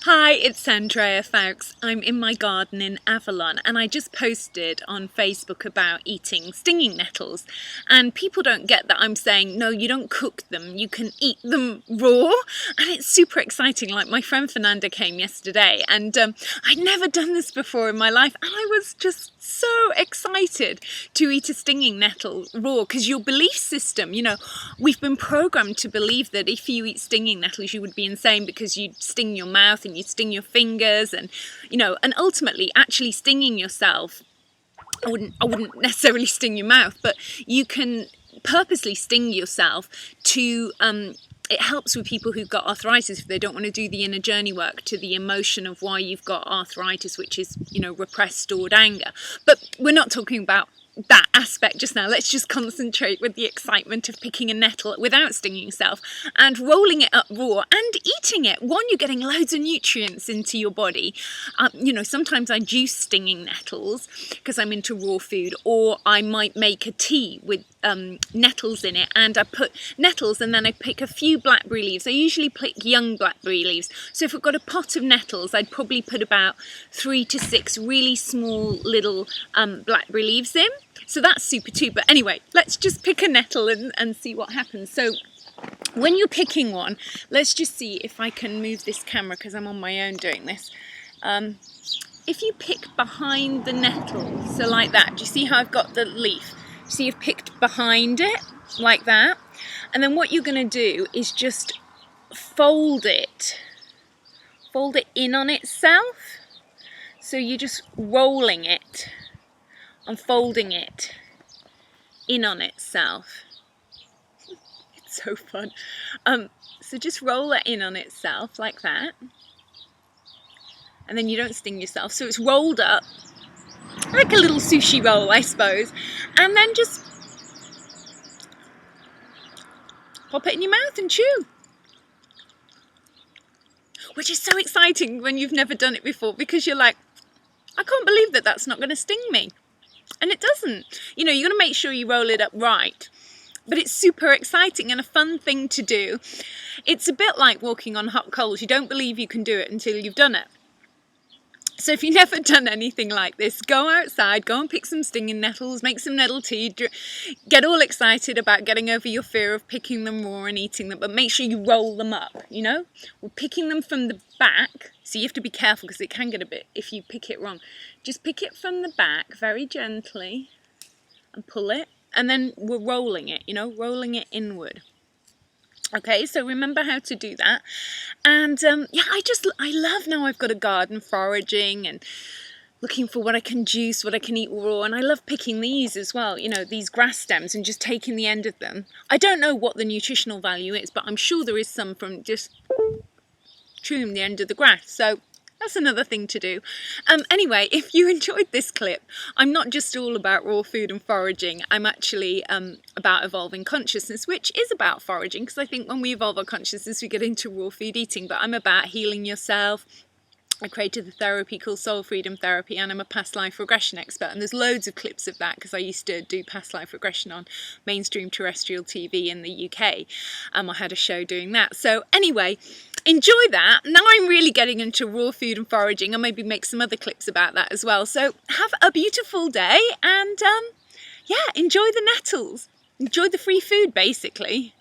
Hi, it's Andrea, Foulkes. I'm in my garden in Avalon and I just posted on Facebook about eating stinging nettles, and people don't get that I'm saying no, you don't cook them, you can eat them raw, and it's super exciting. Like my friend Fernanda came yesterday and I'd never done this before in my life and I was just so excited to eat a stinging nettle raw, because your belief system, we've been programmed to believe that if you eat stinging nettles you would be insane because you'd sting your mouth and you'd sting your fingers, and and ultimately actually stinging yourself, I wouldn't necessarily sting your mouth, but you can purposely sting yourself to it helps with people who've got arthritis if they don't want to do the inner journey work to the emotion of why you've got arthritis, which is, repressed stored anger. But we're not talking about that aspect just now. Let's just concentrate with the excitement of picking a nettle without stinging yourself and rolling it up raw and eating it. One, you're getting loads of nutrients into your body. Sometimes I juice stinging nettles because I'm into raw food, or I might make a tea with nettles in it, and I put nettles and then I pick a few blackberry leaves. I usually pick young blackberry leaves, so if I've got a pot of nettles I'd probably put about 3 to 6 really small little blackberry leaves in. So that's super too. But anyway, let's just pick a nettle and see what happens. So when you're picking one, let's just see if I can move this camera because I'm on my own doing this. If you pick behind the nettle, so like that, do you see how I've got the leaf? See, you've picked behind it like that, and then what you're going to do is just fold it in on itself. So you're just rolling it and folding it in on itself. It's so fun. So just roll it in on itself like that, and then you don't sting yourself. So it's rolled up like a little sushi roll, I suppose, and then just pop it in your mouth and chew, which is so exciting when you've never done it before, because you're like, I can't believe that that's not going to sting me. And it doesn't. You're going to make sure you roll it up right. But it's super exciting and a fun thing to do. It's a bit like walking on hot coals. You don't believe you can do it until you've done it. So if you've never done anything like this, go outside, go and pick some stinging nettles, make some nettle tea, get all excited about getting over your fear of picking them raw and eating them, but make sure you roll them up, We're picking them from the back, so you have to be careful because it can get a bit, if you pick it wrong. Just pick it from the back very gently and pull it, and then we're rolling it, rolling it inward. Okay, so remember how to do that. And I love now I've got a garden, foraging and looking for what I can juice, what I can eat raw. And I love picking these as well, these grass stems, and just taking the end of them. I don't know what the nutritional value is, but I'm sure there is some from just chewing the end of the grass. So that's another thing to do. Anyway, if you enjoyed this clip, I'm not just all about raw food and foraging. I'm actually about evolving consciousness, which is about foraging, because I think when we evolve our consciousness, we get into raw food eating. But I'm about healing yourself. I created the therapy called Soul Freedom Therapy, and I'm a past life regression expert, and there's loads of clips of that because I used to do past life regression on mainstream terrestrial TV in the UK. I had a show doing that. So anyway, enjoy that. Now I'm really getting into raw food and foraging. I'll maybe make some other clips about that as well. So have a beautiful day, and enjoy the nettles. Enjoy the free food, basically.